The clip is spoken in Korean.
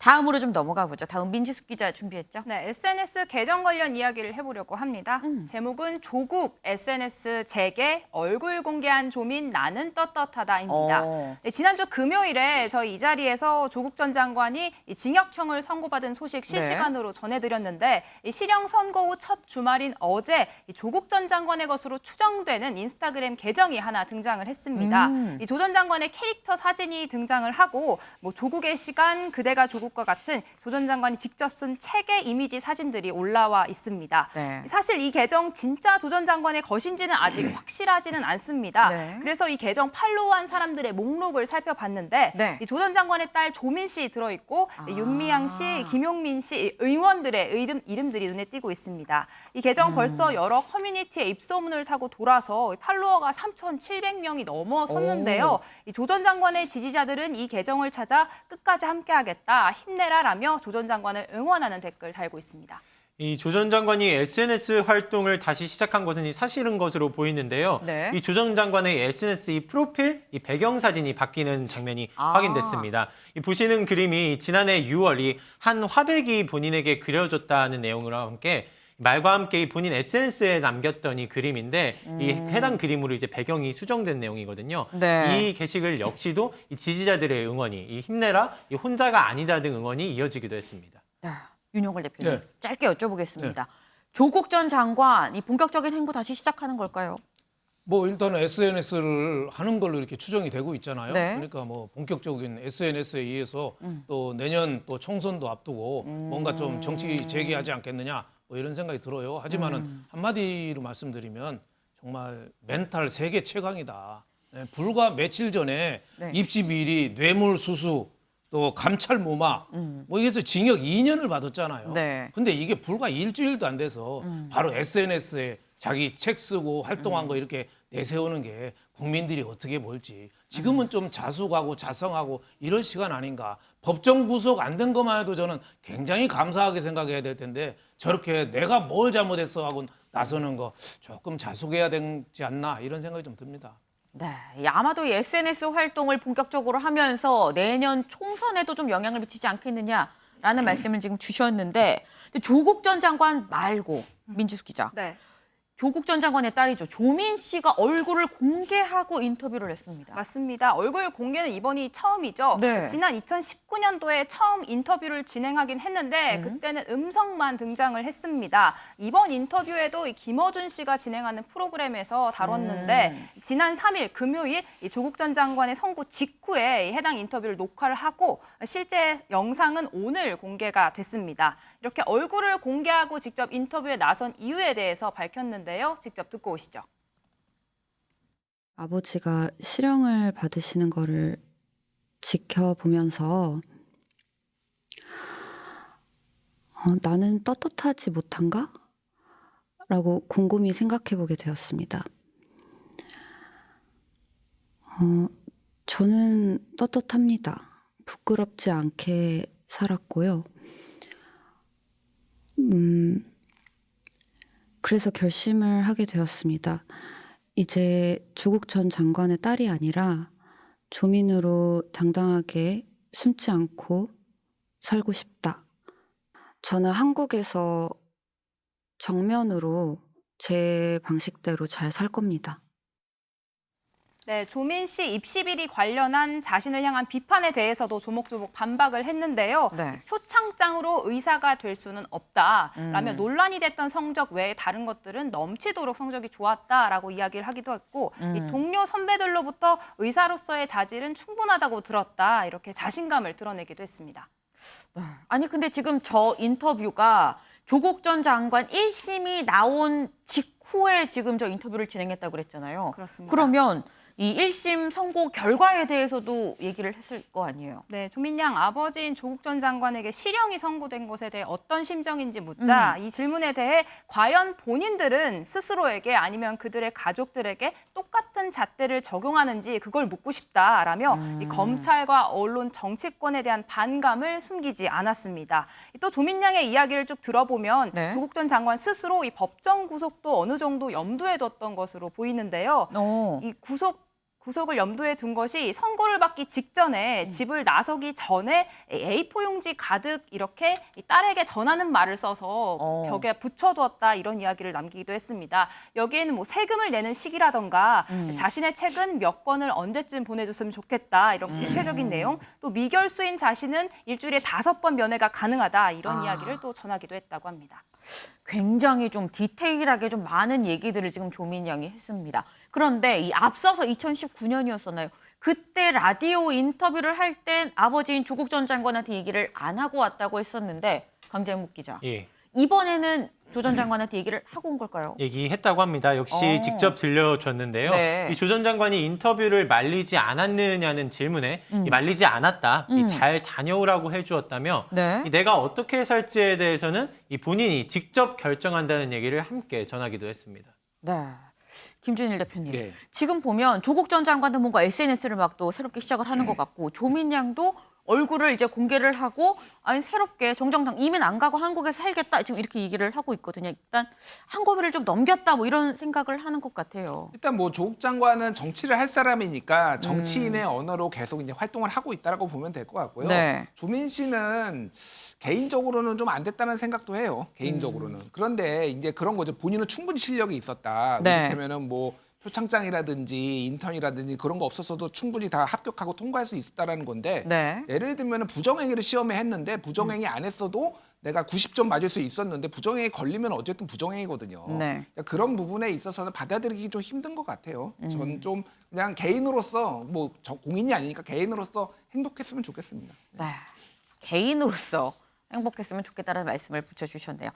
다음으로 좀 넘어가 보죠. 다음 민지숙 기자 준비했죠? 네, SNS 계정 관련 이야기를 해보려고 합니다. 제목은 조국 SNS 재개 얼굴 공개한 조민 나는 떳떳하다입니다. 네, 지난주 금요일에 저희 이 자리에서 조국 전 장관이 징역형을 선고받은 소식 실시간으로 전해드렸는데 실형 선고 후 첫 주말인 어제 조국 전 장관의 것으로 추정되는 인스타그램 계정이 하나 등장을 했습니다. 이 조 전 장관의 캐릭터 사진이 등장을 하고 뭐 조국의 시간, 그대가 조국과 같은 조 전 장관이 직접 쓴 책의 이미지 사진들이 올라와 있습니다. 네. 사실 이 계정 진짜 조 전 장관의 것인지는 아직 확실하지는 않습니다. 네. 그래서 이 계정 팔로우한 사람들의 목록을 살펴봤는데 네. 조 전 장관의 딸 조민 씨 들어있고 윤미향 씨, 김용민 씨 의원들의 이름들이 눈에 띄고 있습니다. 이 계정 벌써 여러 커뮤니티에 입소문을 타고 돌아서 팔로워가 3,700명이 넘어섰는데요. 조 전 장관의 지지자들은 이 계정을 찾아 끝까지 함께하겠다, 힘내라라며 조 전 장관을 응원하는 댓글 달고 있습니다. 이 조 전 장관이 SNS 활동을 다시 시작한 것은 사실인 것으로 보이는데요. 네. 이 조 전 장관의 SNS 이 프로필, 이 배경 사진이 바뀌는 장면이 확인됐습니다. 이 보시는 그림이 지난해 6월 한 화백이 본인에게 그려줬다는 내용과 함께 말과 함께 이 본인 SNS에 남겼던 이 그림인데 이 해당 그림으로 이제 배경이 수정된 내용이거든요. 네. 이 게시글 역시도 이 지지자들의 응원이 이 힘내라, 이 혼자가 아니다 등 응원이 이어지기도 했습니다. 네. 윤용걸 대표님, 네. 짧게 여쭤보겠습니다. 조국 전 장관, 이 본격적인 행보 다시 시작하는 걸까요? 뭐 일단은 SNS를 하는 걸로 이렇게 추정이 되고 있잖아요. 네. 그러니까 뭐 본격적인 SNS에 의해서 또 내년 또 총선도 앞두고 뭔가 좀 정치 재개하지 않겠느냐 뭐 이런 생각이 들어요. 하지만은 한마디로 말씀드리면 정말 멘탈 세계 최강이다. 네, 불과 며칠 전에 네. 입시 비리, 뇌물수수, 또 감찰 무마, 뭐 이게서 징역 2년을 받았잖아요. 네. 근데 이게 불과 일주일도 안 돼서 바로 SNS에 자기 책 쓰고 활동한 거 이렇게 내세우는 게 국민들이 어떻게 볼지 지금은 좀 자숙하고 자성하고 이럴 시간 아닌가. 법정 구속 안 된 것만 해도 저는 굉장히 감사하게 생각해야 될 텐데 저렇게 내가 뭘 잘못했어 하고 나서는 거 조금 자숙해야 되지 않나 이런 생각이 좀 듭니다. 네, 아마도 이 SNS 활동을 본격적으로 하면서 내년 총선에도 좀 영향을 미치지 않겠느냐라는 말씀을 지금 주셨는데 조국 전 장관 말고 민지숙 기자, 네. 조국 전 장관의 딸이죠. 조민 씨가 얼굴을 공개하고 인터뷰를 했습니다. 맞습니다. 얼굴 공개는 이번이 처음이죠. 네. 지난 2019년도에 처음 인터뷰를 진행하긴 했는데 그때는 음성만 등장을 했습니다. 이번 인터뷰에도 이 김어준 씨가 진행하는 프로그램에서 다뤘는데 지난 3일 금요일 이 조국 전 장관의 선고 직후에 해당 인터뷰를 녹화를 하고 실제 영상은 오늘 공개가 됐습니다. 이렇게 얼굴을 공개하고 직접 인터뷰에 나선 이유에 대해서 밝혔는데요. 직접 듣고 오시죠. 아버지가 실형을 받으시는 거를 지켜보면서 나는 떳떳하지 못한가? 라고 곰곰이 생각해보게 되었습니다. 저는 떳떳합니다. 부끄럽지 않게 살았고요. 그래서 결심을 하게 되었습니다. 이제 조국 전 장관의 딸이 아니라 조민으로 당당하게 숨지 않고 살고 싶다. 저는 한국에서 정면으로 제 방식대로 잘 살 겁니다. 네, 조민 씨 입시 비리 관련한 자신을 향한 비판에 대해서도 조목조목 반박을 했는데요. 네. 표창장으로 의사가 될 수는 없다라며 논란이 됐던 성적 외에 다른 것들은 넘치도록 성적이 좋았다라고 이야기를 하기도 했고 이 동료 선배들로부터 의사로서의 자질은 충분하다고 들었다 이렇게 자신감을 드러내기도 했습니다. 아니 근데 지금 저 인터뷰가 조국 전 장관 1심이 나온 직후에 지금 저 인터뷰를 진행했다고 그랬잖아요. 그렇습니다. 그러면 이 1심 선고 결과에 대해서도 얘기를 했을 거 아니에요. 네, 조민 양 아버지인 조국 전 장관에게 실형이 선고된 것에 대해 어떤 심정인지 묻자 이 질문에 대해 과연 본인들은 스스로에게 아니면 그들의 가족들에게 똑같은 잣대를 적용하는지 그걸 묻고 싶다라며 이 검찰과 언론 정치권에 대한 반감을 숨기지 않았습니다. 또 조민 양의 이야기를 쭉 들어보면 네. 조국 전 장관 스스로 이 법정 구속도 어느 정도 염두에 뒀던 것으로 보이는데요. 이 구속을 염두에 둔 것이 선고를 받기 직전에 집을 나서기 전에 A4 용지 가득 이렇게 딸에게 전하는 말을 써서 벽에 붙여두었다 이런 이야기를 남기기도 했습니다. 여기에는 뭐 세금을 내는 시기라던가 자신의 책은 몇 권을 언제쯤 보내줬으면 좋겠다 이런 구체적인 내용, 또 미결수인 자신은 일주일에 5번 면회가 가능하다 이런 이야기를 또 전하기도 했다고 합니다. 굉장히 좀 디테일하게 좀 많은 얘기들을 지금 조민 양이 했습니다. 그런데 이 앞서서 2019년이었었나요? 그때 라디오 인터뷰를 할 땐 아버지인 조국 전 장관한테 얘기를 안 하고 왔다고 했었는데 강재묵 기자. 예. 이번에는 조 전 장관한테 얘기를 하고 온 걸까요? 얘기했다고 합니다. 역시 직접 들려줬는데요. 네. 이 조 전 장관이 인터뷰를 말리지 않았느냐는 질문에 이 말리지 않았다, 이 잘 다녀오라고 해주었다며 네. 이 내가 어떻게 살지에 대해서는 이 본인이 직접 결정한다는 얘기를 함께 전하기도 했습니다. 네. 김준일 대표님. 네. 지금 보면 조국 전 장관도 뭔가 SNS를 막 또 새롭게 시작을 하는 것 같고 조민 양도 얼굴을 이제 공개를 하고 아니 새롭게 정정당 이민 안 가고 한국에서 살겠다 지금 이렇게 얘기를 하고 있거든요. 일단 한 고비를 좀 넘겼다 뭐 이런 생각을 하는 것 같아요. 일단 뭐 조국 장관은 정치를 할 사람이니까 정치인의 언어로 계속 이제 활동을 하고 있다라고 보면 될 것 같고요. 네. 조민 씨는 개인적으로는 좀 안 됐다는 생각도 해요. 개인적으로는. 그런데 이제 그런 거죠. 본인은 충분히 실력이 있었다. 네. 이를테면은 뭐 표창장이라든지 인턴이라든지 그런 거 없었어도 충분히 다 합격하고 통과할 수 있었다라는 건데 네. 예를 들면 부정행위를 시험에 했는데 부정행위 안 했어도 내가 90점 맞을 수 있었는데 부정행위 걸리면 어쨌든 부정행위거든요. 네. 그러니까 그런 부분에 있어서는 받아들이기 좀 힘든 것 같아요. 저는 좀 그냥 개인으로서 뭐 저 공인이 아니니까 개인으로서 행복했으면 좋겠습니다. 네. 개인으로서 행복했으면 좋겠다는 말씀을 붙여주셨네요.